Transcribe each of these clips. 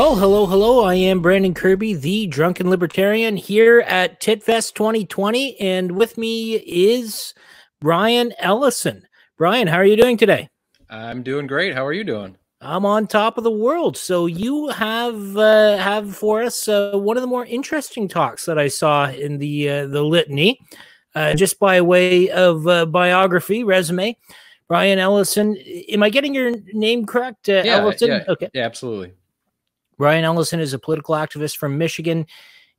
Well, hello, hello. I am Brandon Kirby, the Drunken Libertarian, here at TitFest 2020, and with me is Brian Ellison. Brian, how are you doing today? I'm doing great. How are you doing? I'm on top of the world. So you have for us one of the more interesting talks that I saw in the litany, just by way of biography resume. Brian Ellison, am I getting your name correct? Ellison? Okay. Yeah, absolutely. Brian Ellison is a political activist from Michigan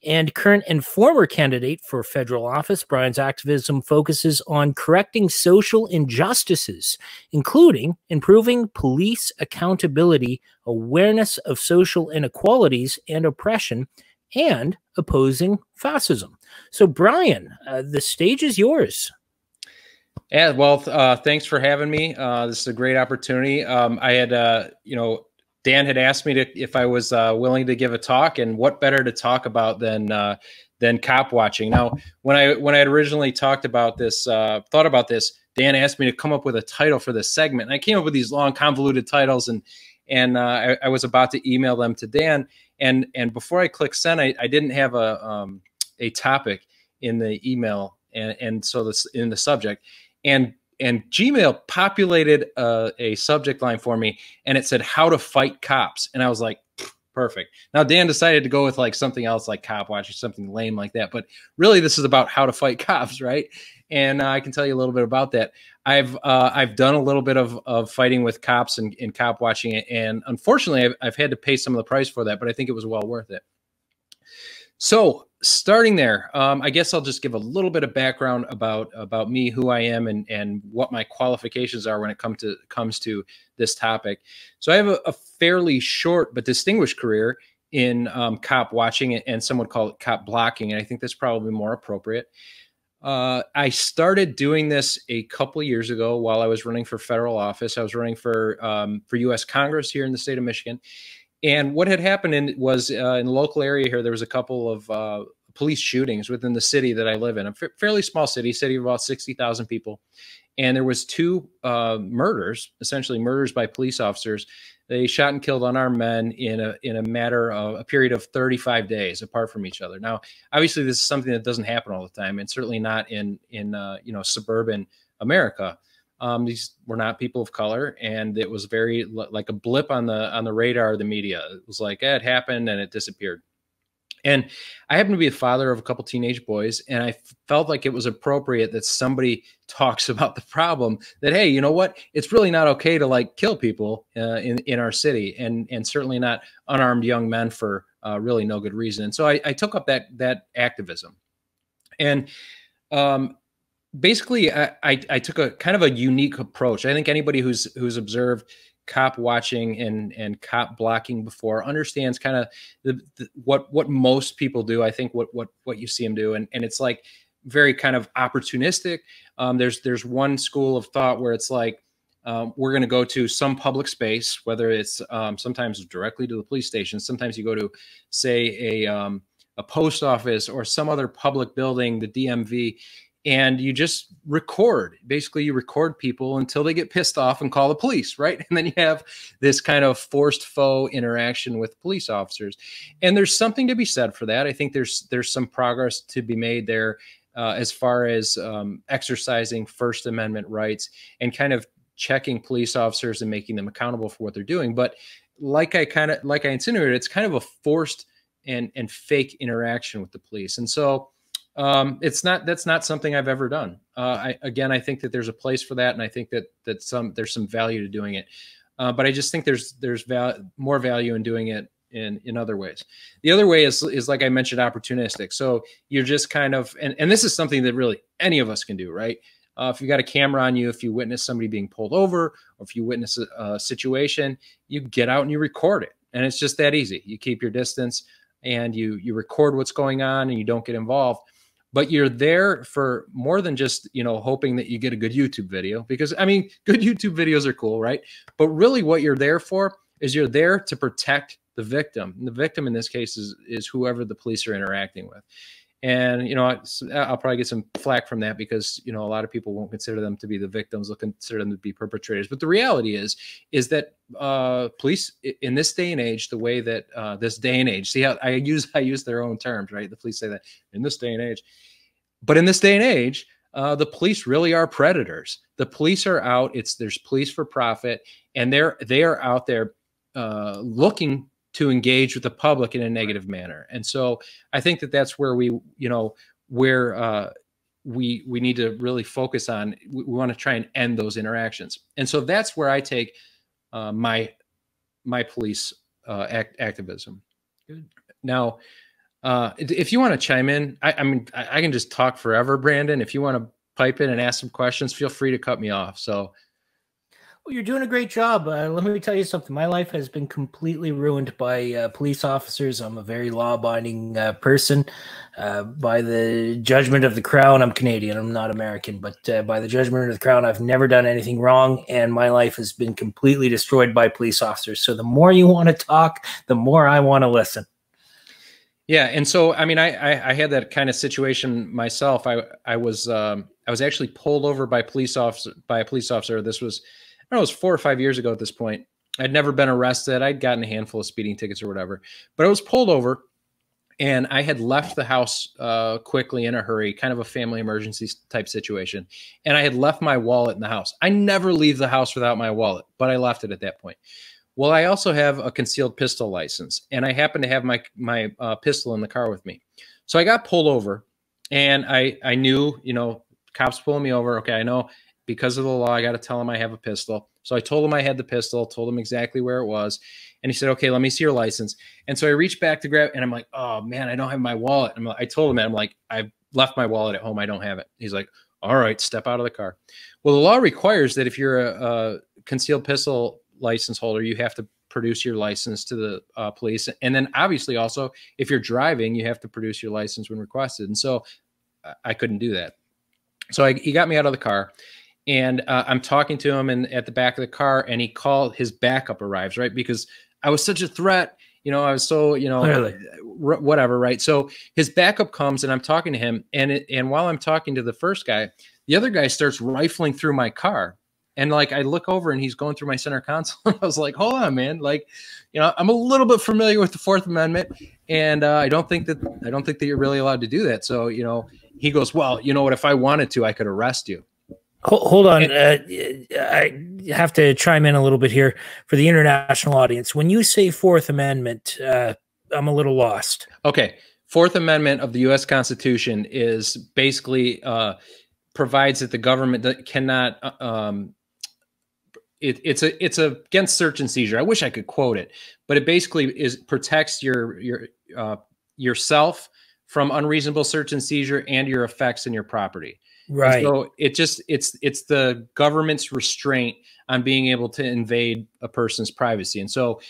and current and former candidate for federal office. Brian's activism focuses on correcting social injustices, including improving police accountability, awareness of social inequalities and oppression, and opposing fascism. So, Brian, the stage is yours. Yeah, well, thanks for having me. This is a great opportunity. I had, Dan had asked me if I was willing to give a talk, and what better to talk about than cop watching. Now, when I had originally thought about this, Dan asked me to come up with a title for this segment, and I came up with these long, convoluted titles, and I was about to email them to Dan, and before I clicked send, I didn't have a topic in the email, and so this in the subject, and Gmail populated a subject line for me, and it said "How to Fight Cops," and I was like, perfect. Now Dan decided to go with like something else, like cop watch or something lame like that, but really this is about how to fight cops, right? And I can tell you a little bit about that. I've done a little bit of fighting with cops and cop watching, and unfortunately I've had to pay some of the price for that, but I think it was well worth it. So starting there, I guess I'll just give a little bit of background about me, who I am, and what my qualifications are when it comes to this topic. So I have a fairly short but distinguished career in cop watching, and some would call it cop blocking, and I think that's probably more appropriate. I started doing this a couple of years ago while I was running for federal office. I was running for U.S. Congress here in the state of Michigan. And what had happened was in the local area here, there was a couple of police shootings within the city that I live in, a fairly small city of about 60,000 people. And there was two murders, essentially murders by police officers. They shot and killed unarmed men in a matter of a period of 35 days apart from each other. Now, obviously, this is something that doesn't happen all the time, and certainly not in suburban America. These were not people of color, and it was very like a blip on the radar of the media. It was like, it happened and it disappeared. And I happen to be a father of a couple teenage boys, and I felt like it was appropriate that somebody talks about the problem, that, hey, you know what? It's really not okay to like kill people in our city, and certainly not unarmed young men for really no good reason. And so I took up that activism. And basically, I took a kind of a unique approach. I think anybody who's observed cop watching and cop blocking before understands kind of what most people do. I think what you see them do, and it's like very kind of opportunistic. There's one school of thought where it's like, we're going to go to some public space, whether it's sometimes directly to the police station, sometimes you go to, say, a post office or some other public building, the DMV, and you just record. Basically, you record people until they get pissed off and call the police, right? And then you have this kind of forced foe interaction with police officers. And there's something to be said for that. I think there's some progress to be made there as far as exercising First Amendment rights and kind of checking police officers and making them accountable for what they're doing. But like I insinuated, it's kind of a forced and fake interaction with the police. And so that's not something I've ever done. I think that there's a place for that, and I think that there's some value to doing it. But I just think there's more value in doing it in other ways. The other way is like I mentioned, opportunistic. So you're just kind of, and this is something that really any of us can do, right? If you got a camera on you, if you witness somebody being pulled over, or if you witness a situation, you get out and you record it, and it's just that easy. You keep your distance and you record what's going on, and you don't get involved. But you're there for more than just, hoping that you get a good YouTube video, because I mean, good YouTube videos are cool, right? But really what you're there for is you're there to protect the victim. And the victim in this case is whoever the police are interacting with. And, I'll probably get some flack from that because, a lot of people won't consider them to be the victims. They'll consider them to be perpetrators. But the reality is that police in this day and age, the way that this day and age, see how I use their own terms, right? The police say that in this day and age, but in this day and age, the police really are predators. The police are out. There's police for profit, and they are out there looking to engage with the public in a negative manner. And so I think that that's where we need to really focus on. We want to try and end those interactions. And so that's where I take my police activism. Good. Now, if you want to chime in, I mean, I can just talk forever, Brandon. If you want to pipe in and ask some questions, feel free to cut me off. So, well, you're doing a great job. Let me tell you something. My life has been completely ruined by police officers. I'm a very law-abiding person. By the judgment of the crown, I'm Canadian. I'm not American, but by the judgment of the crown, I've never done anything wrong, and my life has been completely destroyed by police officers. So the more you want to talk, the more I want to listen. Yeah, and so I mean, I had that kind of situation myself. I was actually pulled over by a police officer. This was, I don't know, it was 4 or 5 years ago at this point. I'd never been arrested. I'd gotten a handful of speeding tickets or whatever, but I was pulled over, and I had left the house quickly in a hurry, kind of a family emergency type situation, and I had left my wallet in the house. I never leave the house without my wallet, but I left it at that point. Well, I also have a concealed pistol license, and I happen to have my pistol in the car with me. So I got pulled over, and I knew, cops pulling me over. Okay, I know because of the law, I got to tell them I have a pistol. So I told him I had the pistol, told him exactly where it was. And he said, okay, let me see your license. And so I reached back to grab, and I'm like, oh man, I don't have my wallet. I told him, I'm like, I left my wallet at home. I don't have it. He's like, all right, step out of the car. Well, the law requires that if you're a concealed pistol license holder, you have to produce your license to the police. And then obviously also, if you're driving, you have to produce your license when requested. And so I couldn't do that. So he got me out of the car, and I'm talking to him at the back of the car, and his backup arrives, right? Because I was such a threat, I was so, whatever, right? So his backup comes, and I'm talking to him, and while I'm talking to the first guy, the other guy starts rifling through my car. And like, I look over, and he's going through my center console. And I was like, hold on, man. Like, I'm a little bit familiar with the Fourth Amendment, and I don't think that you're really allowed to do that. So, he goes, well, you know what, if I wanted to, I could arrest you. Hold on. I have to chime in a little bit here for the international audience. When you say Fourth Amendment, I'm a little lost. Okay. Fourth Amendment of the U.S. Constitution is basically provides that the government that cannot it's against search and seizure. I wish I could quote it, but it basically protects yourself from unreasonable search and seizure and your effects and your property. Right. And so it's the government's restraint on being able to invade a person's privacy. And so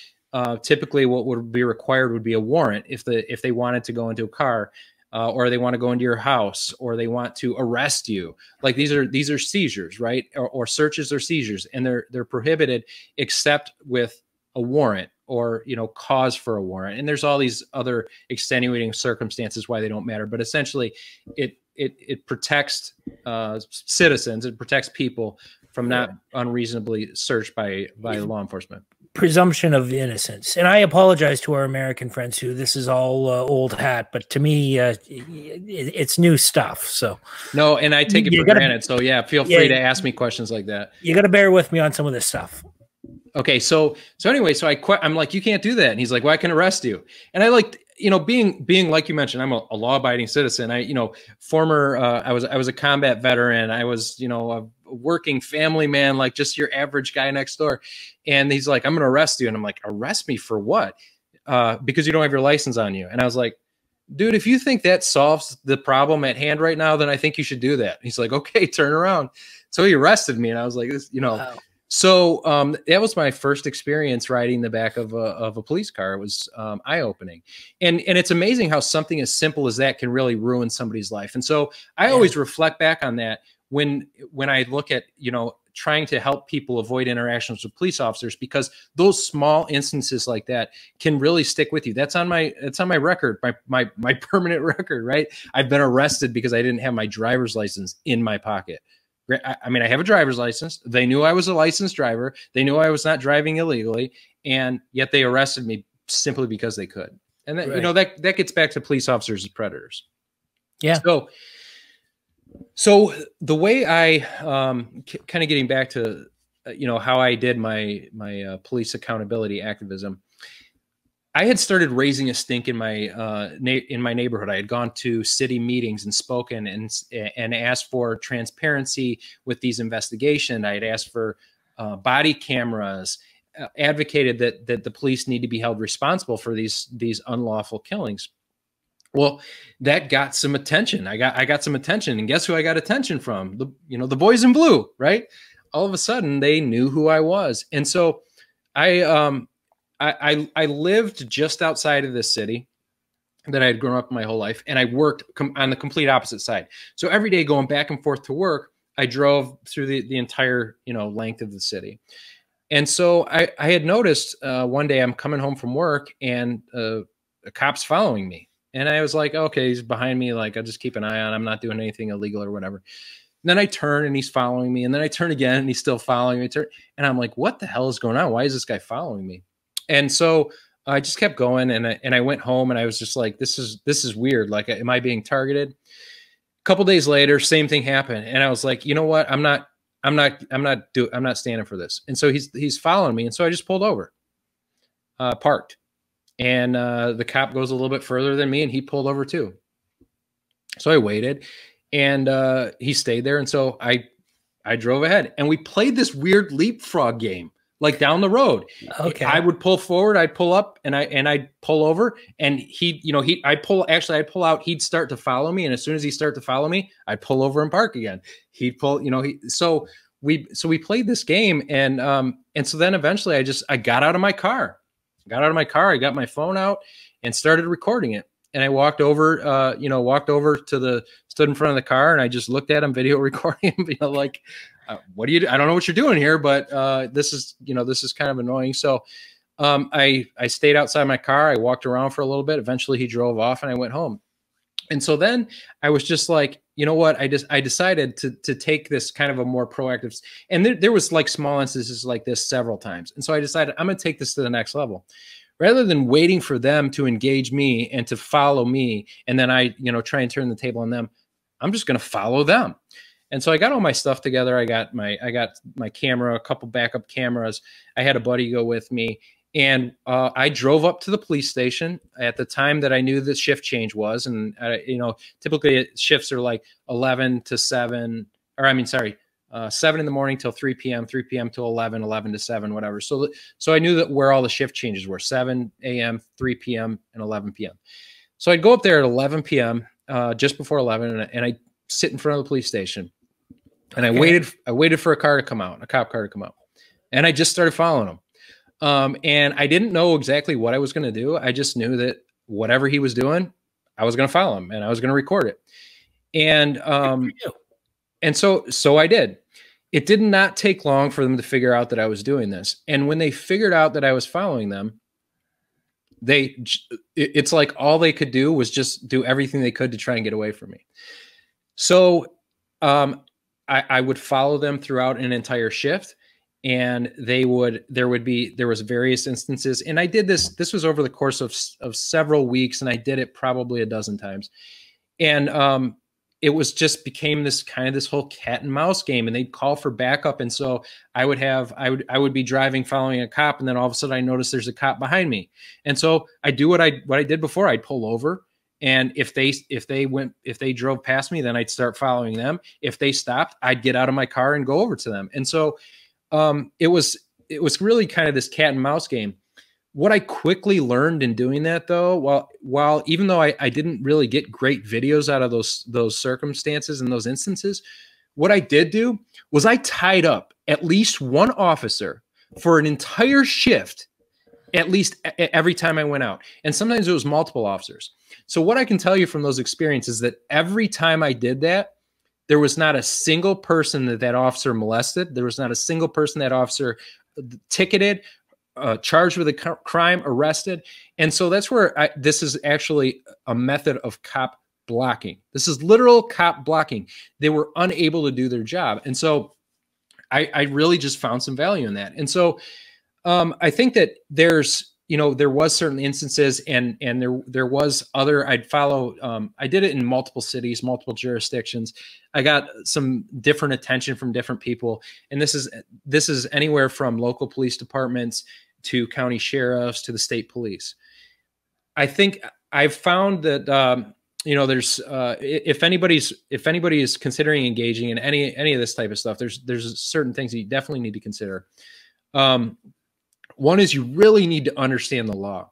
typically what would be required would be a warrant if they wanted to go into a car, or they want to go into your house, or they want to arrest you. Like these are seizures, right? Or searches or seizures, and they're prohibited except with a warrant or cause for a warrant. And there's all these other extenuating circumstances why they don't matter. But essentially, it protects citizens. It protects people from not unreasonably searched by law enforcement. Presumption of innocence. And I apologize to our American friends who this is all old hat, but to me, it's new stuff. So no, and I take it for granted. So yeah, feel free to ask me questions like that. You got to bear with me on some of this stuff. Okay, so anyway, I'm like, you can't do that, and he's like, well, I can arrest you. And I like, being like you mentioned, I'm a law-abiding citizen. I was a combat veteran. I was a working family man, like just your average guy next door. And he's like, I'm going to arrest you, and I'm like, arrest me for what? Because you don't have your license on you. And I was like, dude, if you think that solves the problem at hand right now, then I think you should do that. He's like, okay, turn around. So he arrested me, and I was like, wow. So that was my first experience riding the back of a police car. It was eye-opening. And it's amazing how something as simple as that can really ruin somebody's life. And so I always reflect back on that when I look at, trying to help people avoid interactions with police officers, because those small instances like that can really stick with you. That's on my record, my permanent record, right? I've been arrested because I didn't have my driver's license in my pocket. I mean, I have a driver's license. They knew I was a licensed driver. They knew I was not driving illegally, and yet they arrested me simply because they could. And that, you know, that gets back to police officers as predators. Yeah. So the way I kind of getting back to you know, how I did my police accountability activism, I had started raising a stink in my neighborhood. I had gone to city meetings and spoken and asked for transparency with these investigations. I had asked for body cameras, advocated that the police need to be held responsible for these unlawful killings. Well, that got some attention. I got some attention, and guess who I got attention from? The boys in blue, right? All of a sudden, they knew who I was, and so I lived just outside of this city that I had grown up my whole life, and I worked on the complete opposite side. So every day going back and forth to work, I drove through the entire length of the city. And so I had noticed one day I'm coming home from work, and a cop's following me. And I was like, okay, he's behind me. Like, I'll just keep an eye on. I'm not doing anything illegal or whatever. And then I turn and he's following me. And then I turn again and he's still following me. And I'm like, what the hell is going on? Why is this guy following me? And so I just kept going. And I went home and I was just like, this is weird. Like, am I being targeted? A couple days later, same thing happened. And I was like, you know what? I'm not standing for this. And so he's following me. And so I just pulled over, parked. And the cop goes a little bit further than me, and he pulled over too. So I waited, and he stayed there. And so I drove ahead, and we played this weird leapfrog game, like down the road. Okay. I would pull forward, I'd pull up, and I'd pull over, and I'd pull out, he'd start to follow me, and as soon as he started to follow me, I'd pull over and park again. He'd pull, so we played this game, and so then eventually I got out of my car. I got my phone out and started recording it. And I walked over, stood in front of the car, and I just looked at him, video recording him, like, what do you do? I don't know what you're doing here, but this is kind of annoying. So I stayed outside my car. I walked around for a little bit. Eventually he drove off and I went home. And so then I was just like, you know what? I decided to take this kind of a more proactive, and there was like small instances like this several times. And so I decided I'm going to take this to the next level. Rather than waiting for them to engage me and to follow me, and then I, try and turn the table on them, I'm just going to follow them. And so I got all my stuff together. I got my camera, a couple backup cameras. I had a buddy go with me. And I drove up to the police station at the time that I knew the shift change was. And, typically shifts are like 11 to 7, or 7 in the morning till 3 p.m., 3 p.m. till 11, 11 to 7, whatever. So I knew that where all the shift changes were, 7 a.m., 3 p.m., and 11 p.m. So I'd go up there at 11 p.m., just before 11, and I sit in front of the police station. And I waited for a cop car to come out. And I just started following him. And I didn't know exactly what I was going to do. I just knew that whatever he was doing, I was going to follow him and I was going to record it. And so I did. It did not take long for them to figure out that I was doing this. And when they figured out that I was following them, it's like all they could do was just do everything they could to try and get away from me. So, I would follow them throughout an entire shift. And there was various instances, and I did this was over the course of several weeks, and I did it probably a dozen times. And it was just became this whole cat and mouse game, and they'd call for backup. And so I would be driving, following a cop, and then all of a sudden I noticed there's a cop behind me. And so I do what I did before. I'd pull over, and if they drove past me, then I'd start following them. If they stopped, I'd get out of my car and go over to them. And so it was really kind of this cat and mouse game. What I quickly learned in doing that, though, while even though I didn't really get great videos out of those circumstances and those instances, what I did do was I tied up at least one officer for an entire shift, at least every time I went out. And sometimes it was multiple officers. So what I can tell you from those experiences is that every time I did that, there was not a single person that officer molested. There was not a single person that officer ticketed, charged with a crime, arrested. And so that's where this is actually a method of cop blocking. This is literal cop blocking. They were unable to do their job. And so I really just found some value in that. And so I think that there's, there was certain instances and there was other, I'd follow, I did it in multiple cities, multiple jurisdictions. I got some different attention from different people. And this is anywhere from local police departments to county sheriffs to the state police. I think I've found that, there's if anybody is considering engaging in any of this type of stuff, there's certain things that you definitely need to consider. One is you really need to understand the law.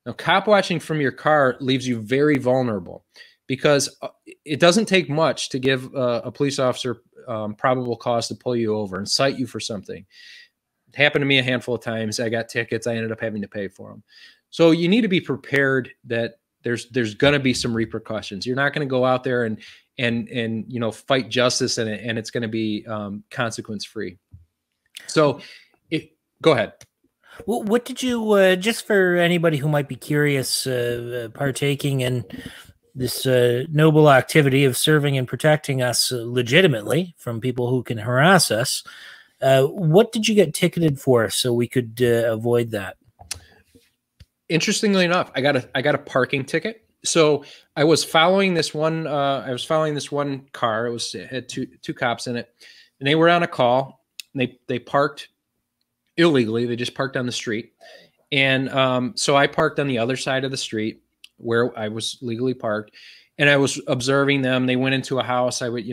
Now, cop watching from your car leaves you very vulnerable because it doesn't take much to give a police officer probable cause to pull you over and cite you for something. It happened to me a handful of times. I got tickets. I ended up having to pay for them. So you need to be prepared that there's going to be some repercussions. You're not going to go out there and fight justice and it's going to be consequence free. So go ahead. Well, what did you, just for anybody who might be curious, partaking in this noble activity of serving and protecting us legitimately from people who can harass us, what did you get ticketed for so we could avoid that? Interestingly enough, I got a parking ticket. So I was following this one. Car. It had two cops in it, and they were on a call. And they parked illegally. They just parked on the street, and so I parked on the other side of the street where I was legally parked, and I was observing them. They went into a house. I would,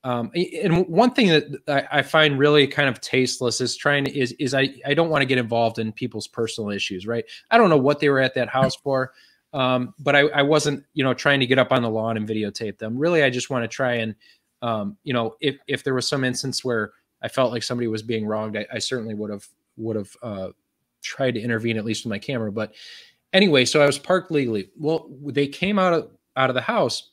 and one thing that I find really kind of tasteless is I don't want to get involved in people's personal issues, right? I don't know what they were at that house for, but I wasn't, trying to get up on the lawn and videotape them. Really, I just want to try and, if there was some instance where I felt like somebody was being wronged, I certainly would have tried to intervene, at least with my camera. But anyway, so I was parked legally. Well, they came out of the house.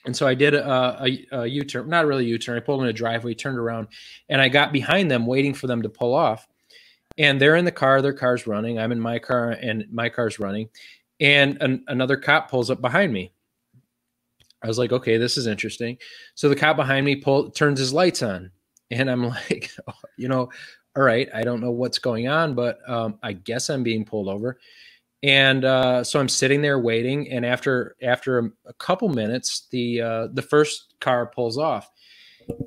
And so I did a U-turn, not really a U-turn. I pulled in a driveway, turned around, and I got behind them waiting for them to pull off. And they're in the car, their car's running. I'm in my car and my car's running. And another cop pulls up behind me. I was like, okay, this is interesting. So the cop behind me turns his lights on. And I'm like, all right, I don't know what's going on, but I guess I'm being pulled over. And so I'm sitting there waiting, and after a couple minutes, the first car pulls off,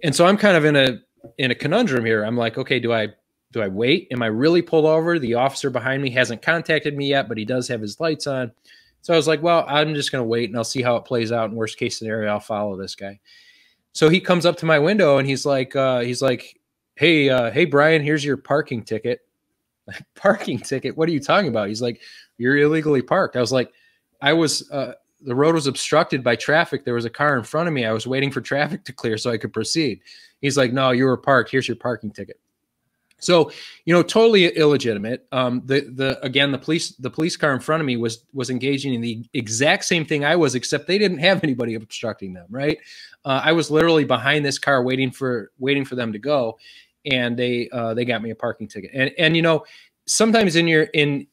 and so I'm kind of in a conundrum here. I'm like, okay, do I wait? Am I really pulled over? The officer behind me hasn't contacted me yet, but he does have his lights on. So I was like, well, I'm just going to wait, and I'll see how it plays out. In worst case scenario, I'll follow this guy. So he comes up to my window, and he's like, hey, Brian, here's your parking ticket. Parking ticket? What are you talking about? He's like, you're illegally parked. I was like, the road was obstructed by traffic. There was a car in front of me. I was waiting for traffic to clear so I could proceed. He's like, no, you were parked. Here's your parking ticket. So, totally illegitimate. The police car in front of me was engaging in the exact same thing I was, except they didn't have anybody obstructing them. Right. I was literally behind this car waiting for them to go. And they got me a parking ticket. And sometimes in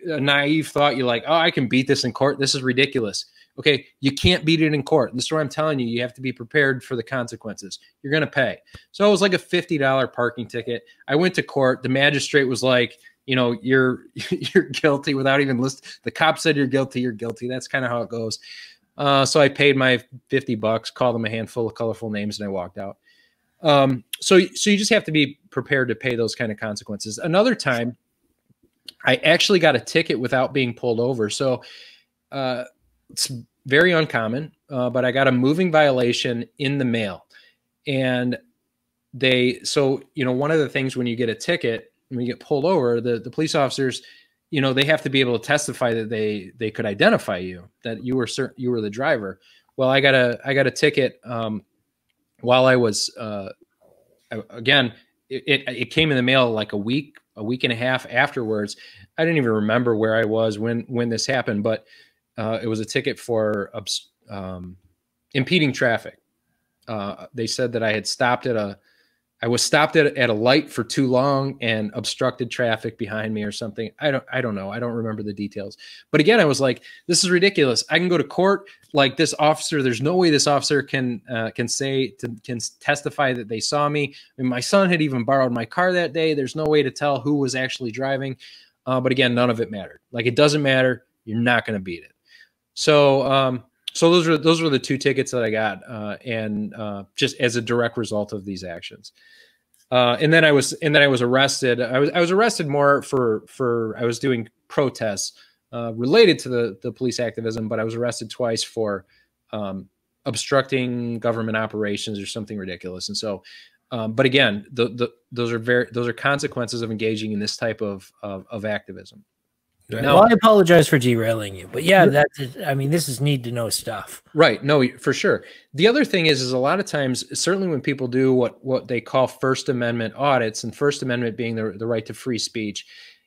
a naive thought, you're like, oh, I can beat this in court. This is ridiculous. Okay, you can't beat it in court. This is what I'm telling you. You have to be prepared for the consequences. You're going to pay. So it was like a $50 parking ticket. I went to court. The magistrate was like, you're guilty without even listing. The cop said you're guilty. You're guilty. That's kind of how it goes. So I paid my $50, called them a handful of colorful names, and I walked out. So you just have to be prepared to pay those kind of consequences. Another time, I actually got a ticket without being pulled over. So it's very uncommon, but I got a moving violation in the mail. And one of the things when you get a ticket, when you get pulled over, the police officers, they have to be able to testify that they could identify you, that you were the driver. Well, I got a ticket while I was again, it came in the mail like a week and a half afterwards. I didn't even remember where I was when this happened, but it was a ticket for impeding traffic. They said that I had stopped at I was stopped at a light for too long and obstructed traffic behind me or something. I don't know. I don't remember the details. But again, I was like, this is ridiculous. I can go to court. Like, this officer, there's no way this officer can testify that they saw me. I mean, my son had even borrowed my car that day. There's no way to tell who was actually driving. But again, none of it mattered. Like, it doesn't matter. You're not going to beat it. So those were the 2 tickets that I got, and just as a direct result of these actions. And then I was arrested. I was arrested more for I was doing protests related to the police activism, but I was arrested twice for obstructing government operations or something ridiculous. And so, but again, those are consequences of engaging in this type of activism. Now, well, I apologize for derailing you, but yeah, I mean, this is need to know stuff. Right. No, for sure. The other thing is a lot of times, certainly when people do what they call First Amendment audits, and First Amendment being the right to free speech,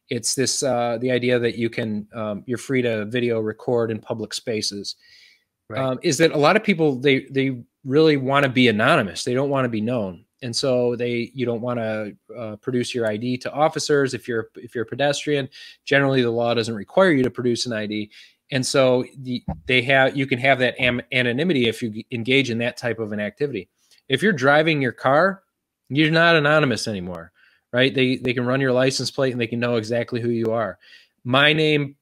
it's this, the idea that you can, you're free to video record in public spaces, right. Is that a lot of people, they really want to be anonymous. They don't want to be known. And so you don't want to produce your ID to officers. If you're a pedestrian, generally the law doesn't require you to produce an ID. And so you can have that anonymity if you engage in that type of an activity. If you're driving your car, you're not anonymous anymore, right? They can run your license plate and they can know exactly who you are. My name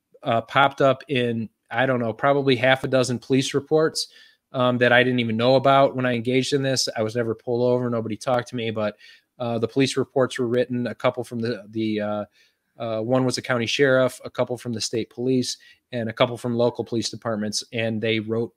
popped up in, I don't know, probably half a dozen police reports that I didn't even know about when I engaged in this. I was never pulled over. Nobody talked to me, but the police reports were written. A couple from one was a county sheriff, a couple from the state police, and a couple from local police departments. And they wrote,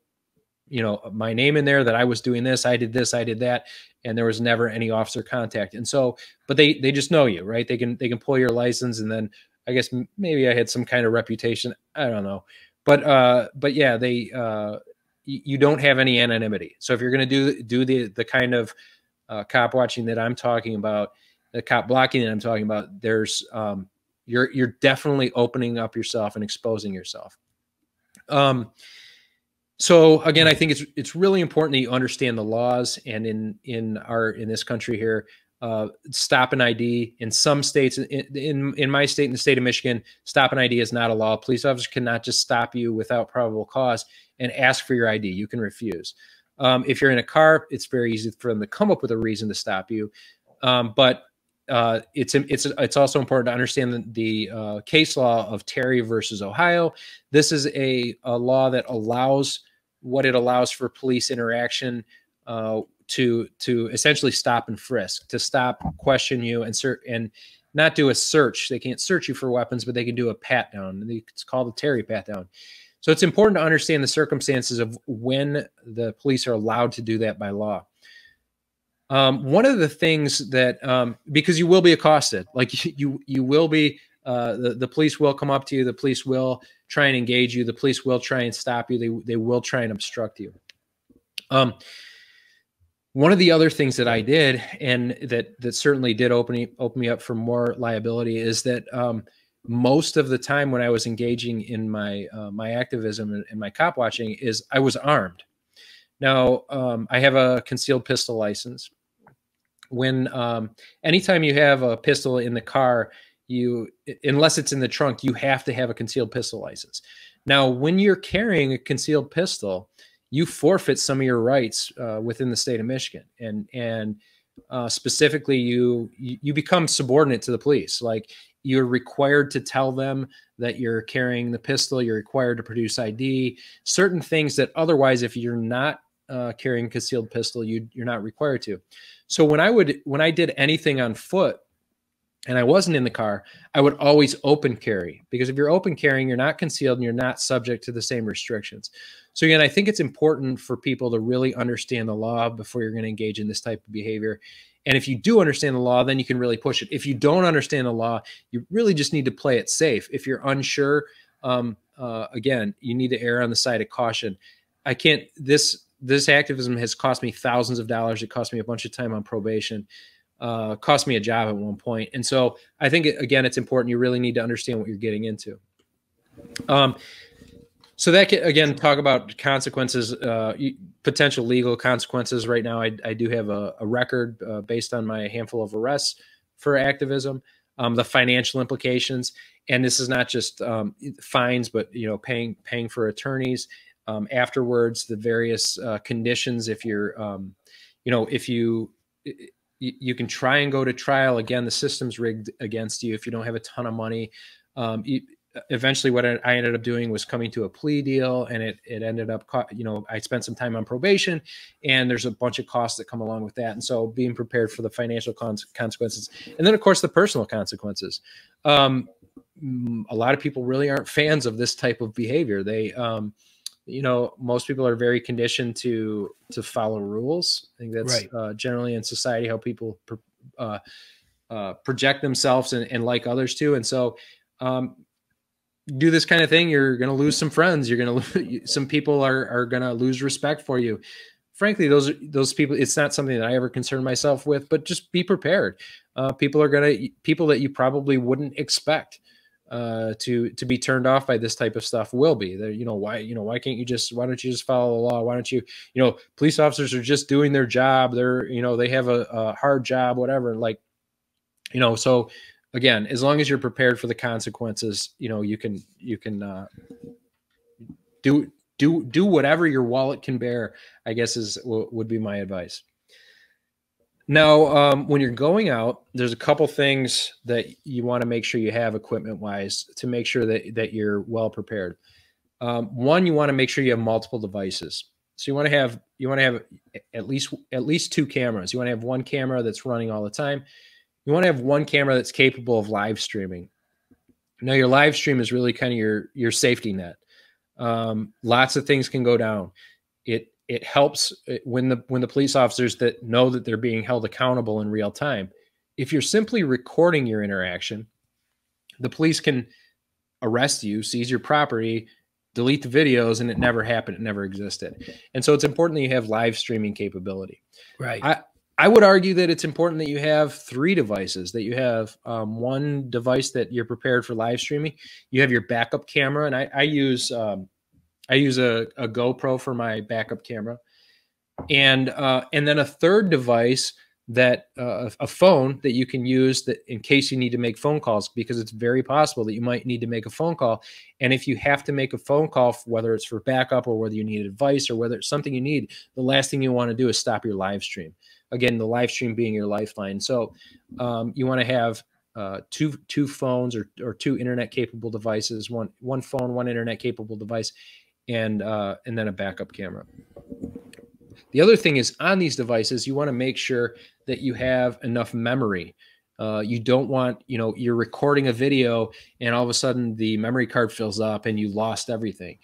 my name in there, that I was doing this, I did that. And there was never any officer contact. And so, but they just know you, right? They can pull your license. And then I guess maybe I had some kind of reputation. I don't know. But yeah, you don't have any anonymity. So if you're going to do the kind of cop watching that I'm talking about, the cop blocking that I'm talking about, there's you're definitely opening up yourself and exposing yourself. So again, I think it's really important that you understand the laws. And in this country here, stop an ID in some states, in my state, in the state of Michigan, stop an ID is not a law. Police officers cannot just stop you without probable cause and ask for your ID. You can refuse. If you're in a car, it's very easy for them to come up with a reason to stop you. But it's also important to understand the case law of Terry versus Ohio. This is a law that allows for police interaction to essentially stop and frisk, to stop, question you, and not do a search. They can't search you for weapons, but they can do a pat down. It's called a Terry pat down. So it's important to understand the circumstances of when the police are allowed to do that by law. One of the things that, because you will be accosted, like you will be, the police will come up to you. The police will try and engage you. The police will try and stop you. They will try and obstruct you. One of the other things that I did, and that certainly did open me up for more liability, is that most of the time when I was engaging in my activism and my cop watching, is I was armed. Now, I have a concealed pistol license. When anytime you have a pistol in the car, unless it's in the trunk, you have to have a concealed pistol license. Now, when you're carrying a concealed pistol, you forfeit some of your rights within the state of Michigan, and specifically, you become subordinate to the police. Like, you're required to tell them that you're carrying the pistol. You're required to produce ID. Certain things that otherwise, if you're not carrying a concealed pistol, you're not required to. So when I did anything on foot and I wasn't in the car, I would always open carry, because if you're open carrying, you're not concealed and you're not subject to the same restrictions. So again, I think it's important for people to really understand the law before you're going to engage in this type of behavior. And if you do understand the law, then you can really push it. If you don't understand the law, you really just need to play it safe. If you're unsure, again, you need to err on the side of caution. This activism has cost me thousands of dollars. It cost me a bunch of time on probation, cost me a job at one point. And so I think, again, it's important. You really need to understand what you're getting into. So that can, again, talk about consequences. potential legal consequences. Right now, I do have a record based on my handful of arrests for activism. The financial implications, and this is not just fines, but paying for attorneys afterwards. The various conditions if you're if you can try and go to trial. Again, the system's rigged against you if you don't have a ton of money. Eventually what I ended up doing was coming to a plea deal, and it ended up, I spent some time on probation, and there's a bunch of costs that come along with that. And so being prepared for the financial consequences, and then of course the personal consequences. A lot of people really aren't fans of this type of behavior. They, most people are very conditioned to follow rules. I think that's right. Generally in society how people project themselves and like others too. And so, do this kind of thing, you're going to lose some friends. You're going to some people are going to lose respect for you. Frankly, those people, it's not something that I ever concern myself with, but just be prepared. People that you probably wouldn't expect to be turned off by this type of stuff will be. Why don't you just follow the law? Why don't you, police officers are just doing their job. They have a hard job, whatever. So again, as long as you're prepared for the consequences, you can do whatever your wallet can bear, I guess would be my advice. Now, when you're going out, there's a couple things that you want to make sure you have equipment wise to make sure that you're well prepared. One, you want to make sure you have multiple devices. So you want to have at least 2 cameras. You want to have one camera that's running all the time. You want to have one camera that's capable of live streaming. Now, your live stream is really kind of your safety net. Lots of things can go down. It helps when the police officers that know that they're being held accountable in real time. If you're simply recording your interaction, the police can arrest you, seize your property, delete the videos, and it never happened. It never existed. And so it's important that you have live streaming capability. Right. I would argue that it's important that you have 3 devices, that you have one device that you're prepared for live streaming. You have your backup camera, and I use a GoPro for my backup camera, and then a third device that a phone that you can use that in case you need to make phone calls, because it's very possible that you might need to make a phone call. And if you have to make a phone call, whether it's for backup or whether you need advice or whether it's something you need, the last thing you want to do is stop your live stream. Again, the live stream being your lifeline. So you want to have two phones or 2 internet capable devices, one phone, one internet capable device, and then a backup camera. The other thing is, on these devices, you want to make sure that you have enough memory. You don't want, you're recording a video and all of a sudden the memory card fills up and you lost everything.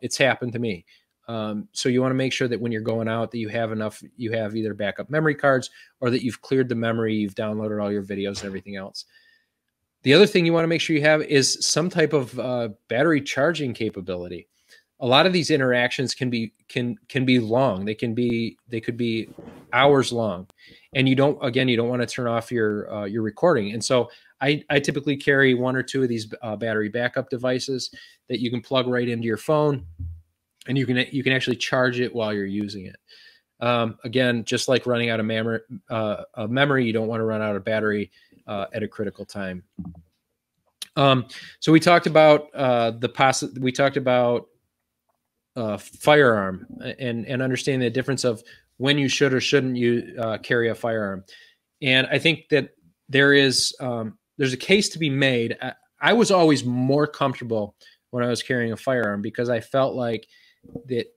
It's happened to me. So you want to make sure that when you're going out that you have either backup memory cards or that you've cleared the memory, you've downloaded all your videos and everything else. The other thing you want to make sure you have is some type of battery charging capability. A lot of these interactions can be long. They could be hours long, and you don't want to turn off your recording. And so I typically carry 1 or 2 of these battery backup devices that you can plug right into your phone, and you can actually charge it while you're using it. Again, just like running out of memory, you don't want to run out of battery at a critical time. So we talked about firearm and understanding the difference of when you should or shouldn't you carry a firearm. And I think that there's a case to be made. I was always more comfortable when I was carrying a firearm because I felt like that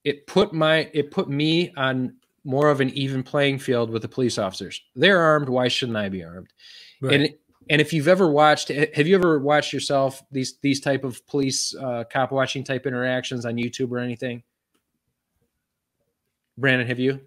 it put me on more of an even playing field with the police officers. They're armed. Why shouldn't I be armed? Right. And if you've ever have you ever watched yourself these type of police cop watching type interactions on YouTube or anything? Brandon, have you?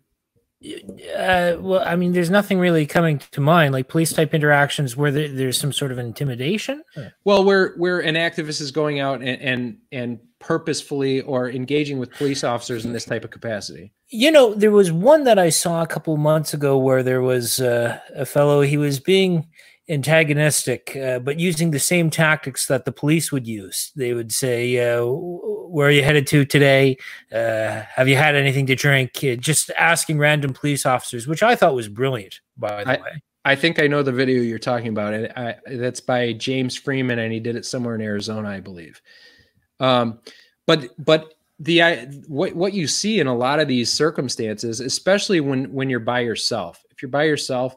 Well, I mean, there's nothing really coming to mind, like police type interactions where there's some sort of intimidation. Well, where an activist is going out and purposefully or engaging with police officers in this type of capacity. There was one that I saw a couple months ago where there was a fellow. He was being antagonistic, but using the same tactics that the police would use. They would say, where are you headed to today? Have you had anything to drink? Just asking random police officers, which I thought was brilliant, by the way. I think I know the video you're talking about. That's by James Freeman, and he did it somewhere in Arizona, I believe. But what you see in a lot of these circumstances, especially when you're by yourself, if you're by yourself,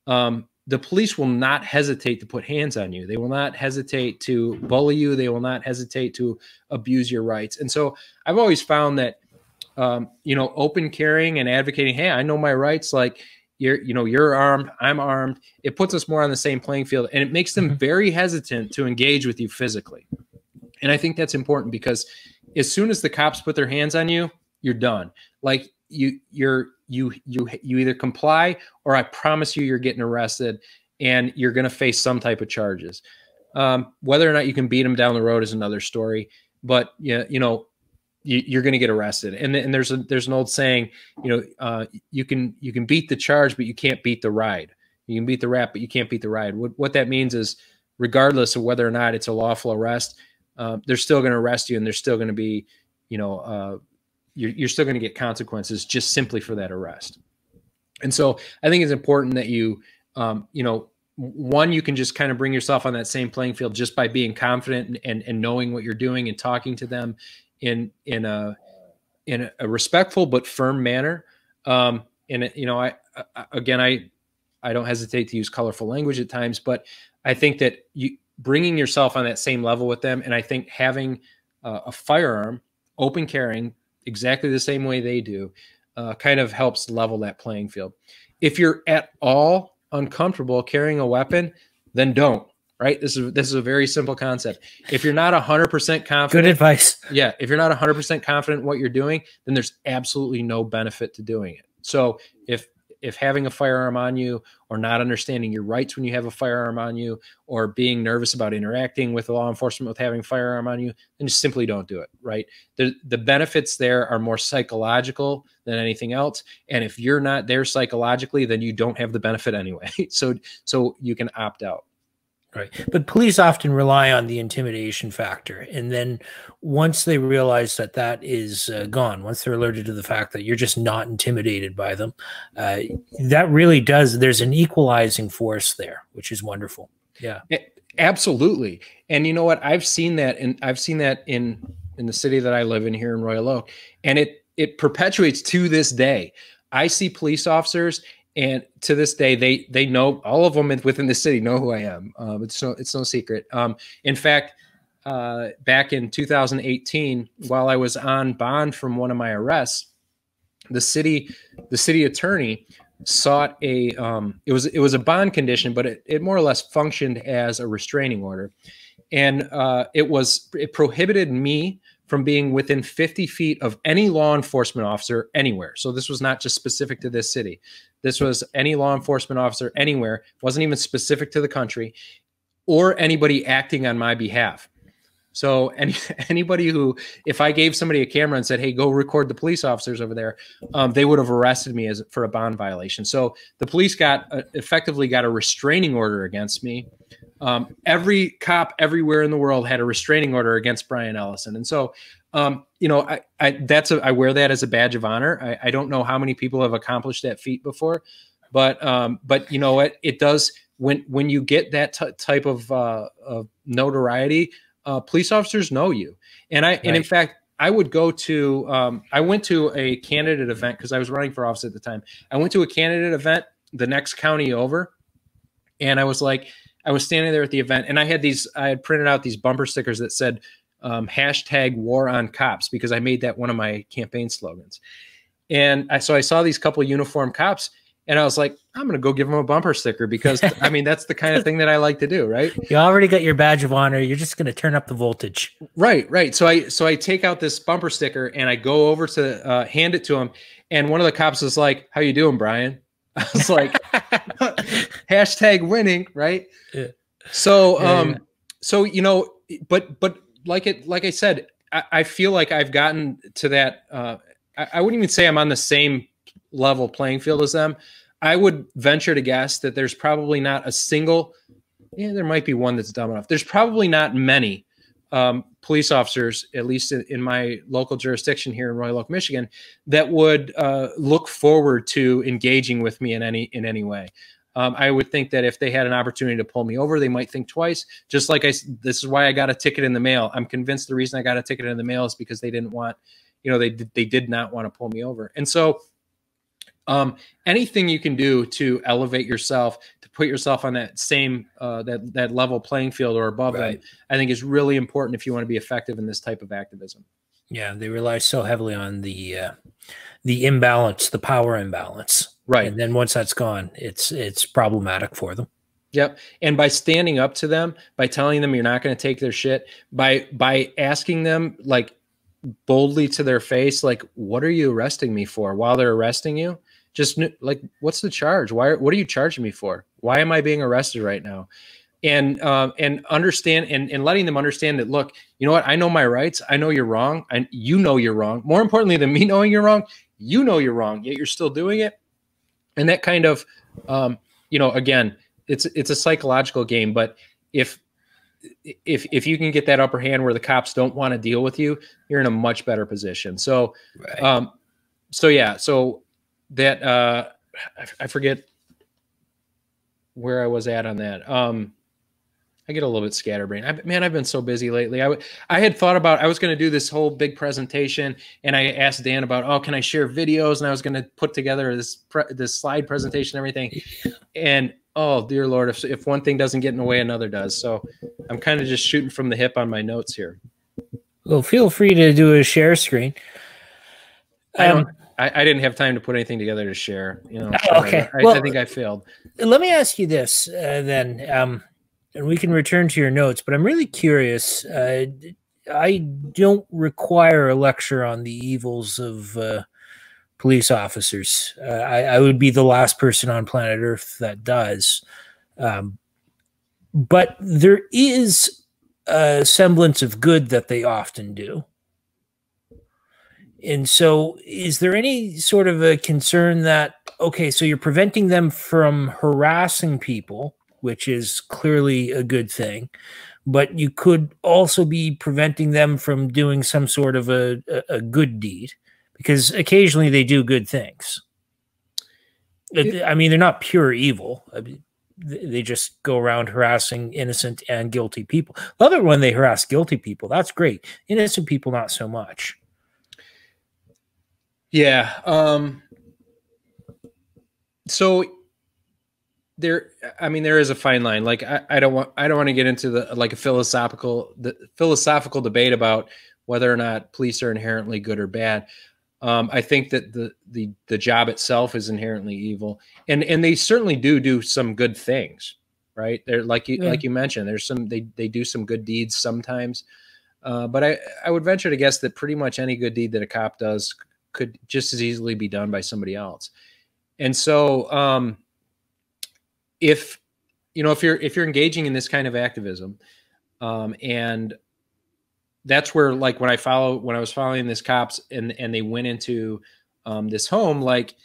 the police will not hesitate to put hands on you. They will not hesitate to bully you. They will not hesitate to abuse your rights. And so I've always found that, open carrying and advocating, hey, I know my rights. Like you're armed, I'm armed. It puts us more on the same playing field, and it makes them very hesitant to engage with you physically. And I think that's important because as soon as the cops put their hands on you, you're done. Like you either comply, or I promise you, you're getting arrested and you're going to face some type of charges. Whether or not you can beat them down the road is another story, but you're going to get arrested. And there's an old saying, you can beat the charge, but you can't beat the ride. You can beat the rap, but you can't beat the ride. What that means is, regardless of whether or not it's a lawful arrest, they're still going to arrest you, and there's still going to be, you're still going to get consequences just simply for that arrest. And so I think it's important that you, one, you can just kind of bring yourself on that same playing field just by being confident and knowing what you're doing and talking to them in a respectful but firm manner. I don't hesitate to use colorful language at times, but I think that bringing yourself on that same level with them, and I think having a firearm, open carrying, exactly the same way they do, kind of helps level that playing field. If you're at all uncomfortable carrying a weapon, then don't. Right? This is a very simple concept. If you're not 100% confident, good advice. Yeah, if you're not 100% confident in what you're doing, then there's absolutely no benefit to doing it. So if having a firearm on you, or not understanding your rights when you have a firearm on you, or being nervous about interacting with law enforcement with having a firearm on you, then just simply don't do it, right? The benefits there are more psychological than anything else. And if you're not there psychologically, then you don't have the benefit anyway. So you can opt out. Right. But police often rely on the intimidation factor. And then once they realize that is gone, once they're alerted to the fact that you're just not intimidated by them, that really there's an equalizing force there, which is wonderful. Yeah. Absolutely. And you know what? I've seen that in the city that I live in here in Royal Oak, and it perpetuates to this day. I see police officers, and to this day, they know, all of them within the city know who I am. It's no secret. In fact, back in 2018, while I was on bond from one of my arrests, the city attorney sought it was a bond condition, but it more or less functioned as a restraining order, and it prohibited me from being within 50 feet of any law enforcement officer anywhere. So this was not just specific to this city. This was any law enforcement officer anywhere. It wasn't even specific to the country, or anybody acting on my behalf. So anybody who, if I gave somebody a camera and said, hey, go record the police officers over there, they would have arrested me for a bond violation. So the police effectively got a restraining order against me. Every cop everywhere in the world had a restraining order against Brian Ellison. And so, I wear that as a badge of honor. I don't know how many people have accomplished that feat before, but you know what, it does when you get that type of notoriety, police officers know you. And in fact, I went to a candidate event because I was running for office at the time. I went to a candidate event the next county over, and I was standing there at the event, and I had printed out these bumper stickers that said, hashtag war on cops, because I made that one of my campaign slogans. And so I saw these couple of uniformed cops, and I was like, I'm going to go give them a bumper sticker, because I mean, that's the kind of thing that I like to do. Right. You already got your badge of honor. You're just going to turn up the voltage. Right. So I take out this bumper sticker and I go over to hand it to him. And one of the cops was like, how you doing, Brian? I was like, hashtag winning. Right. Yeah. So, but like I said, I feel like I've gotten to that. I wouldn't even say I'm on the same level playing field as them. I would venture to guess that there's probably not a single yeah, there might be one that's dumb enough. There's probably not many police officers, at least in my local jurisdiction here in Royal Oak, Michigan, that would look forward to engaging with me in any way. I would think that if they had an opportunity to pull me over, they might think twice. Just like this is why I got a ticket in the mail. I'm convinced the reason I got a ticket in the mail is because they didn't want, they did not want to pull me over. And so anything you can do to elevate yourself, to put yourself on that same that level playing field or above them, I think is really important if you want to be effective in this type of activism. Yeah, they rely so heavily on the imbalance, the power imbalance. Right. And then once that's gone, it's problematic for them. Yep. And by standing up to them, by telling them you're not going to take their shit, by asking them like boldly to their face, like, what are you arresting me for, while they're arresting you? Just like, what's the charge? What are you charging me for? Why am I being arrested right now? And understand and letting them understand that, look, you know what? I know my rights. I know you're wrong. And you know you're wrong. More importantly than me knowing you're wrong, you know you're wrong, yet you're still doing it. And that kind of, again, it's a psychological game. But if you can get that upper hand where the cops don't want to deal with you, you're in a much better position. So, so that I forget where I was at on that. I get a little bit scatterbrained. I've been so busy lately. I had thought about, I was going to do this whole big presentation, and I asked Dan about, oh, can I share videos? And I was going to put together this slide presentation, and everything. And oh dear Lord, if one thing doesn't get in the way, another does. So I'm kind of just shooting from the hip on my notes here. Well, feel free to do a share screen. I didn't have time to put anything together to share. Okay. I think I failed. Let me ask you this then, and we can return to your notes. But I'm really curious. I don't require a lecture on the evils of police officers. I would be the last person on planet Earth that does. But there is a semblance of good that they often do. And so is there any sort of a concern that, okay, so you're preventing them from harassing people, which is clearly a good thing, but you could also be preventing them from doing some sort of a good deed, because occasionally they do good things. I mean, they're not pure evil. I mean, they just go around harassing innocent and guilty people. Love it when they harass guilty people. That's great. Innocent people, not so much. Yeah. So there is a fine line. Like I don't want to get into a philosophical debate about whether or not police are inherently good or bad. I think that the job itself is inherently evil, and they certainly do some good things, right? They're like you mentioned, there's they do some good deeds sometimes. But I would venture to guess that pretty much any good deed that a cop does could just as easily be done by somebody else. And so, if you're engaging in this kind of activism, and that's where, like, when I was following this cops and they went into this home, like,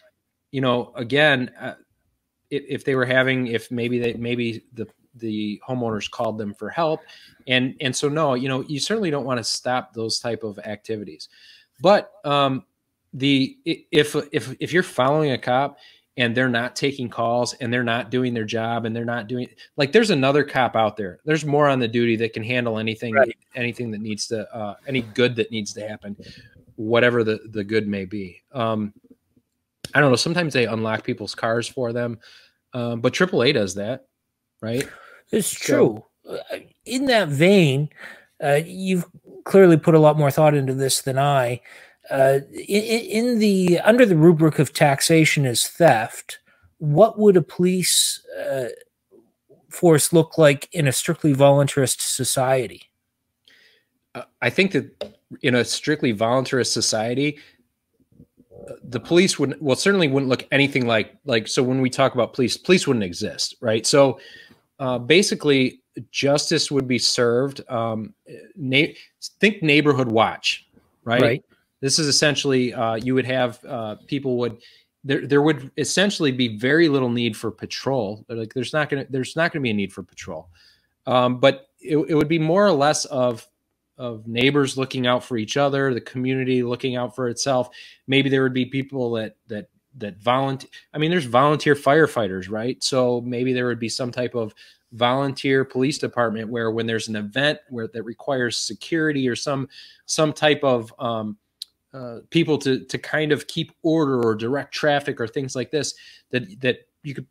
again, if maybe the homeowners called them for help, and so no, you certainly don't want to stop those type of activities. But if you're following a cop and they're not taking calls and they're not doing their job and they're not doing, like, there's another cop out there. There's more on the duty that can handle anything, anything that needs to, any good that needs to happen, whatever the good may be. I don't know. Sometimes they unlock people's cars for them. But AAA does that, right? It's true. In that vein, you've clearly put a lot more thought into this than I. Under the rubric of taxation as theft, what would a police force look like in a strictly voluntarist society? I think that in a strictly voluntarist society, the police certainly wouldn't look anything like. So when we talk about police wouldn't exist, right? So basically, justice would be served. Think neighborhood watch, right? This is essentially, you would have people would there would essentially be very little need for patrol. Like there's not going to be a need for patrol. But it would be more or less of neighbors looking out for each other, the community looking out for itself. Maybe there would be people that volunteer. I mean, there's volunteer firefighters, right? So maybe there would be some type of volunteer police department where when there's an event that requires security or some type of people to kind of keep order or direct traffic or things like this, that you could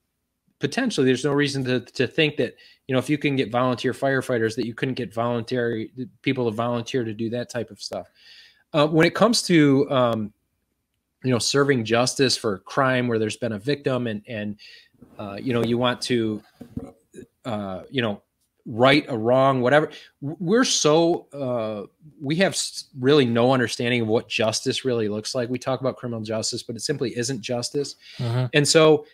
potentially, there's no reason to think that, if you can get volunteer firefighters, that you couldn't get people to volunteer to do that type of stuff. When it comes to, serving justice for crime where there's been a victim and you want to, right a wrong, whatever. We have really no understanding of what justice really looks like. We talk about criminal justice, but it simply isn't justice. And so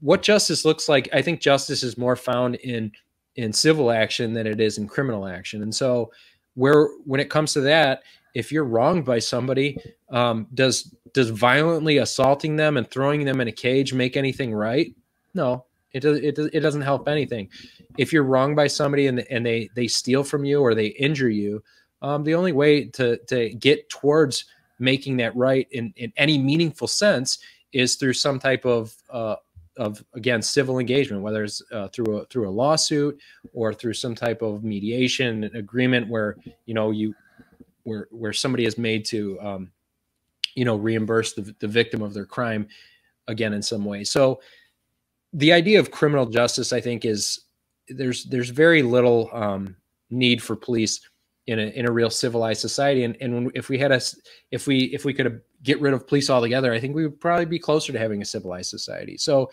what justice looks like, I think justice is more found in civil action than it is in criminal action. And so when it comes to that, if you're wronged by somebody, does violently assaulting them and throwing them in a cage make anything right? No. It doesn't help anything. If you're wronged by somebody and they steal from you or they injure you, the only way to get towards making that right in any meaningful sense is through some type of again, civil engagement, whether it's through a lawsuit or through some type of mediation agreement where where somebody is made to reimburse the victim of their crime again in some way. So the idea of criminal justice, I think, is there's very little need for police in a real civilized society. And if we could get rid of police altogether, I think we would probably be closer to having a civilized society. So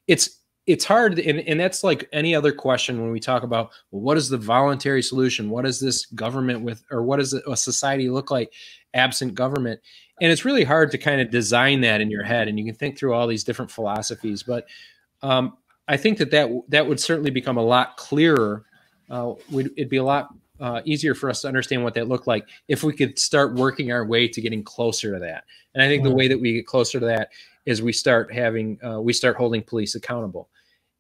it's hard, and that's like any other question when we talk about, well, what is the voluntary solution? What is this government or what does a society look like absent government? And it's really hard to kind of design that in your head, and you can think through all these different philosophies, but I think that would certainly become a lot clearer. It'd be a lot easier for us to understand what that looked like if we could start working our way to getting closer to that. And I think the way that we get closer to that is we start holding police accountable.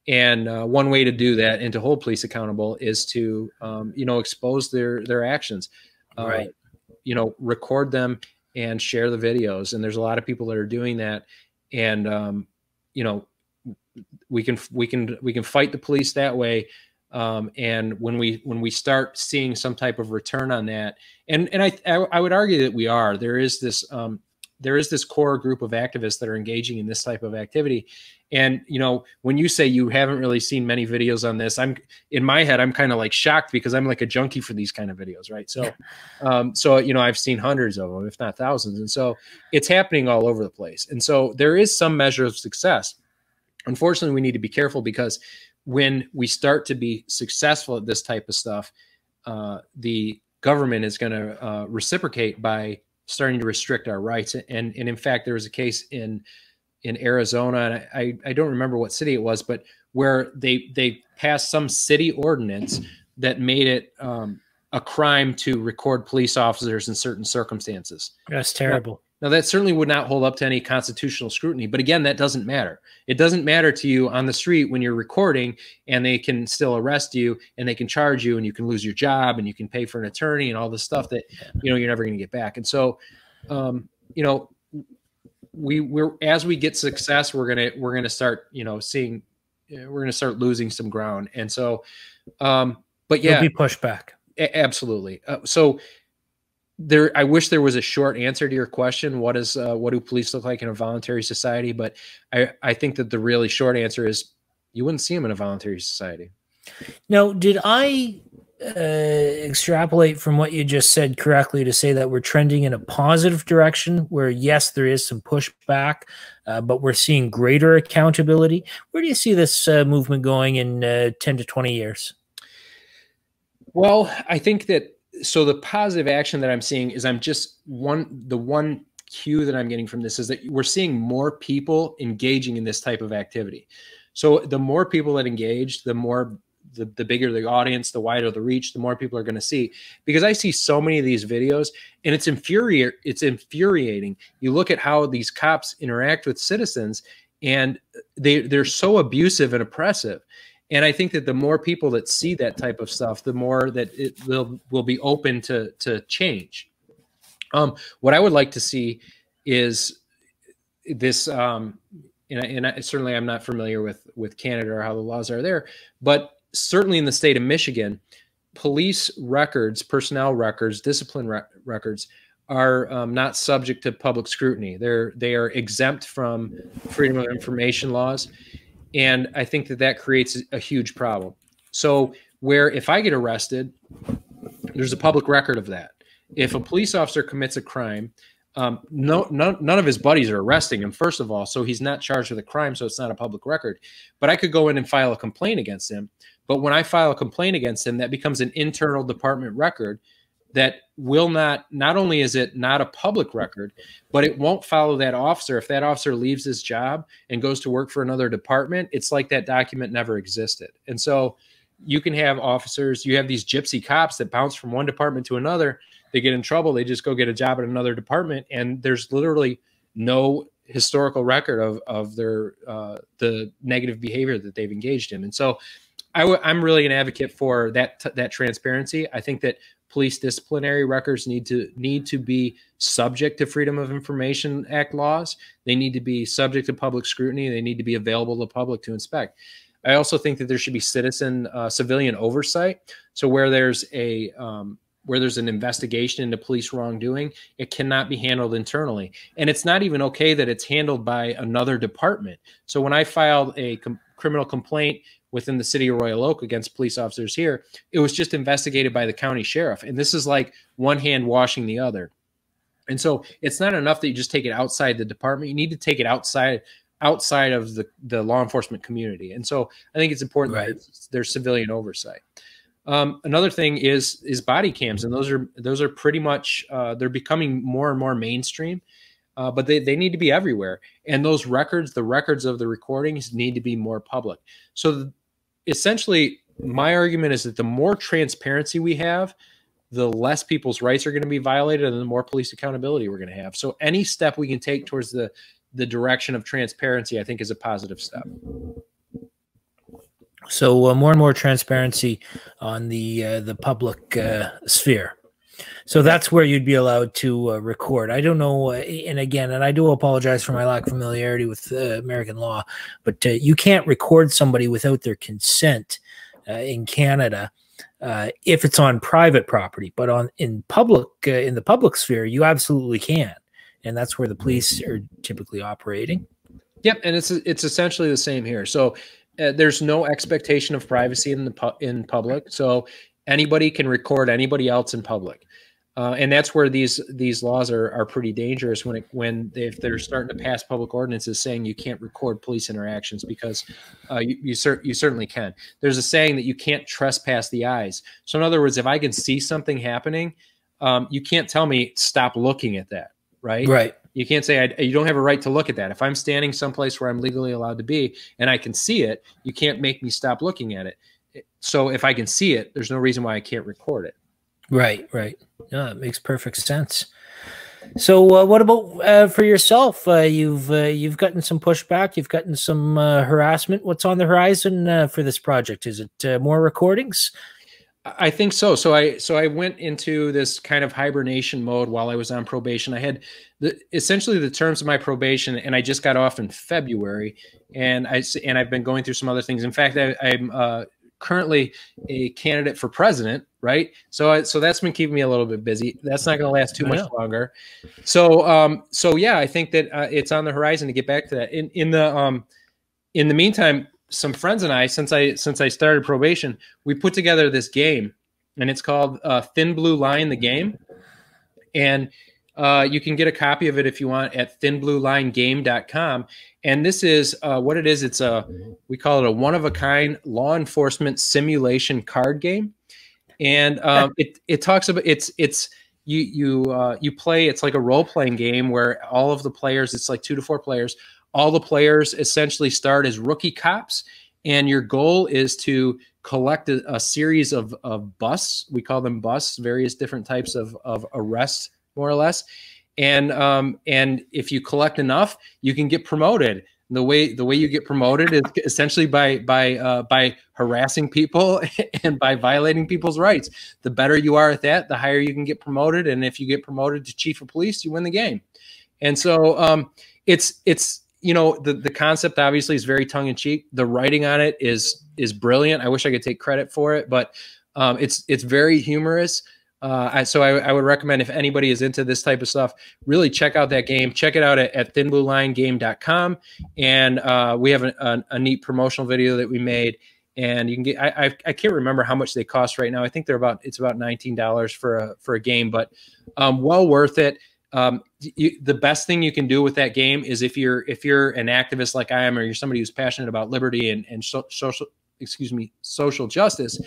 And one way to do that and to hold police accountable is to expose their actions, right? Record them and share the videos. And there's a lot of people that are doing that, and we can fight the police that way. And when we start seeing some type of return on that, and I would argue that we are, there is this core group of activists that are engaging in this type of activity. And, when you say you haven't really seen many videos on this, in my head, I'm kind of like shocked because I'm like a junkie for these kind of videos. Right. So, I've seen hundreds of them, if not thousands. And so it's happening all over the place. And so there is some measure of success. Unfortunately, we need to be careful because when we start to be successful at this type of stuff, the government is going to reciprocate by starting to restrict our rights. And in fact, there was a case in Arizona, and I don't remember what city it was, but where they passed some city ordinance that made it a crime to record police officers in certain circumstances. That's terrible. Now, that certainly would not hold up to any constitutional scrutiny. But again, that doesn't matter. It doesn't matter to you on the street when you're recording, and they can still arrest you and they can charge you and you can lose your job and you can pay for an attorney and all this stuff that, you're never going to get back. And so, we're as we get success, we're going to start, seeing, we're going to start losing some ground. And so, but yeah, there'll be pushback. Absolutely. I wish there was a short answer to your question. What do police look like in a voluntary society? But I think that the really short answer is you wouldn't see them in a voluntary society. Now, did I extrapolate from what you just said correctly to say that we're trending in a positive direction where, yes, there is some pushback, but we're seeing greater accountability? Where do you see this movement going in 10 to 20 years? Well, I think that, so the positive action that I'm seeing is the one cue that I'm getting from this is that we're seeing more people engaging in this type of activity. So the more people that engage, the more the bigger the audience, the wider the reach, the more people are going to see. Because I see so many of these videos, and it's infuriating. You look at how these cops interact with citizens, and they're so abusive and oppressive. And I think that the more people that see that type of stuff, the more that it will be open to change. What I would like to see is this, certainly I'm not familiar with Canada or how the laws are there, but certainly in the state of Michigan, police records, personnel records, discipline records are not subject to public scrutiny. They are exempt from freedom of information laws. And I think that creates a huge problem. So where if I get arrested, there's a public record of that. If a police officer commits a crime, none of his buddies are arresting him, first of all, so he's not charged with a crime, so it's not a public record. But I could go in and file a complaint against him. But when I file a complaint against him, that becomes an internal department record that will not only is it not a public record, but it won't follow that officer. If that officer leaves his job and goes to work for another department, it's like that document never existed. And so you can have officers, you have these gypsy cops that bounce from one department to another. They get in trouble, they just go get a job at another department, and there's literally no historical record of their the negative behavior that they've engaged in. And so I'm really an advocate for that transparency. I think that police disciplinary records need to be subject to Freedom of Information Act laws. They need to be subject to public scrutiny. They need to be available to the public to inspect. I also think that there should be civilian oversight. So where there's an investigation into police wrongdoing, it cannot be handled internally. And it's not even okay that it's handled by another department. So when I filed a criminal complaint within the city of Royal Oak against police officers here, it was just investigated by the county sheriff. And this is like one hand washing the other. And so it's not enough that you just take it outside the department. You need to take it outside of the law enforcement community. And so I think it's important that there's civilian oversight. Another thing is body cams, and those are pretty much they're becoming more and more mainstream, but they need to be everywhere. And those records, the records of the recordings, need to be more public. So essentially, my argument is that the more transparency we have, the less people's rights are going to be violated, and the more police accountability we're going to have. So any step we can take towards the direction of transparency, I think, is a positive step. So more and more transparency on the public sphere. So that's where you'd be allowed to record. I don't know, and I do apologize for my lack of familiarity with American law, but you can't record somebody without their consent in Canada if it's on private property. But in the public sphere, you absolutely can, and that's where the police are typically operating. Yep, and it's essentially the same here. So there's no expectation of privacy in public, so anybody can record anybody else in public, and that's where these laws are pretty dangerous if they're starting to pass public ordinances saying you can't record police interactions, because you certainly can. There's a saying that you can't trespass the eyes. So in other words, if I can see something happening, you can't tell me stop looking at that, right? Right. You can't say you don't have a right to look at that. If I'm standing someplace where I'm legally allowed to be and I can see it, you can't make me stop looking at it. So if I can see it, there's no reason why I can't record it. Right, right. No, that makes perfect sense. So what about for yourself? You've gotten some pushback. You've gotten some harassment. What's on the horizon for this project? Is it more recordings? I think so. So I went into this kind of hibernation mode while I was on probation. I had essentially the terms of my probation, and I just got off in February, and I've been going through some other things. In fact, I'm currently a candidate for president, right? So that's been keeping me a little bit busy. That's not going to last too much longer. So yeah, I think that it's on the horizon to get back to that. In the meantime, some friends and I, since I started probation, we put together this game, and it's called Thin Blue Line, the game. And you can get a copy of it if you want at thinbluelinegame.com. And this is what it is. We call it a one-of-a-kind law enforcement simulation card game. And it talks about you play. It's like a role-playing game where all of the players, it's like 2 to 4 players. All the players essentially start as rookie cops, and your goal is to collect a series of busts. We call them busts, various different types of arrests, more or less. And if you collect enough, you can get promoted. The way you get promoted is essentially by harassing people and by violating people's rights. The better you are at that, the higher you can get promoted. And if you get promoted to chief of police, you win the game. And so it's the concept obviously is very tongue in cheek. The writing on it is brilliant. I wish I could take credit for it, but it's very humorous. So I would recommend, if anybody is into this type of stuff, really check out that game. Check it out at thinbluelinegame.com. And we have a neat promotional video that we made. And you can get, I can't remember how much they cost right now. I think it's about $19 for a game, but well worth it. The best thing you can do with that game is if you're an activist like I am, or you're somebody who's passionate about liberty and social justice,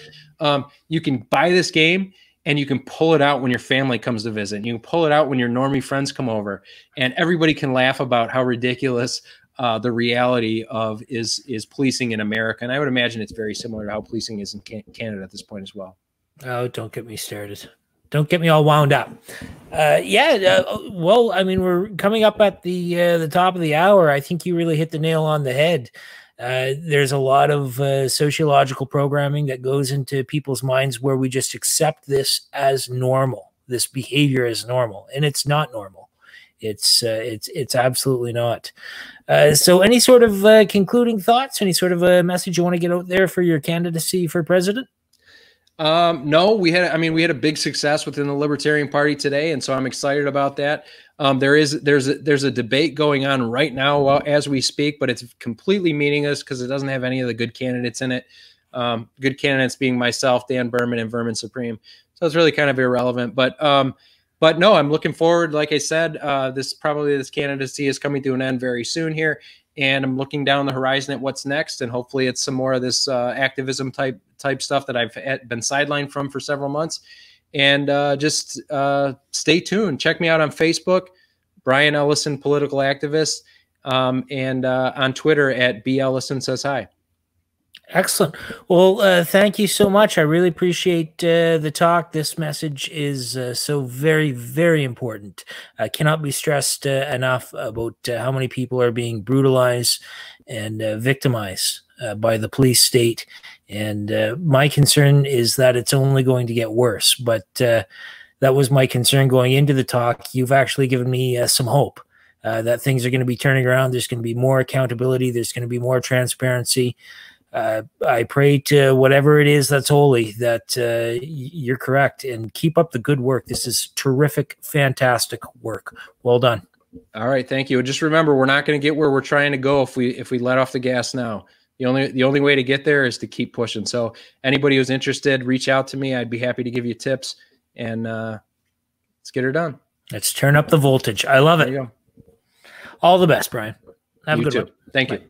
you can buy this game and you can pull it out when your family comes to visit. You can pull it out when your normie friends come over, and everybody can laugh about how ridiculous the reality of is policing in America. And I would imagine it's very similar to how policing is in Canada at this point as well. Oh, don't get me started. Don't get me all wound up. Well, I mean, we're coming up at the top of the hour. I think you really hit the nail on the head. There's a lot of sociological programming that goes into people's minds where we just accept this as normal, this behavior as normal, and it's not normal. It's absolutely not. So any sort of concluding thoughts, any sort of a message you want to get out there for your candidacy for president? No, we had a big success within the Libertarian Party today, and so I'm excited about that. There's a debate going on right now as we speak, but it's completely meaningless because it doesn't have any of the good candidates in it. Good candidates being myself, Dan Berman, and Vermin Supreme. So it's really kind of irrelevant. But no, I'm looking forward. Like I said, this candidacy is coming to an end very soon here. And I'm looking down the horizon at what's next, and hopefully it's some more of this activism type stuff that I've been sidelined from for several months. And just stay tuned. Check me out on Facebook, Brian Ellison, political activist, and on Twitter at @BEllisonSaysHi. Excellent. Well, thank you so much. I really appreciate the talk. This message is so very, very important. I cannot be stressed enough about how many people are being brutalized and victimized by the police state. And my concern is that it's only going to get worse. But that was my concern going into the talk. You've actually given me some hope that things are going to be turning around. There's going to be more accountability. There's going to be more transparency. I pray to whatever it is that's holy that you're correct, and keep up the good work. This is terrific, fantastic work. Well done. All right, thank you. Just remember, we're not going to get where we're trying to go if we let off the gas now. The only way to get there is to keep pushing. So anybody who's interested, reach out to me. I'd be happy to give you tips, and let's get her done. Let's turn up the voltage. I love it. There you go. All the best, Brian. Have a good one. Thank you.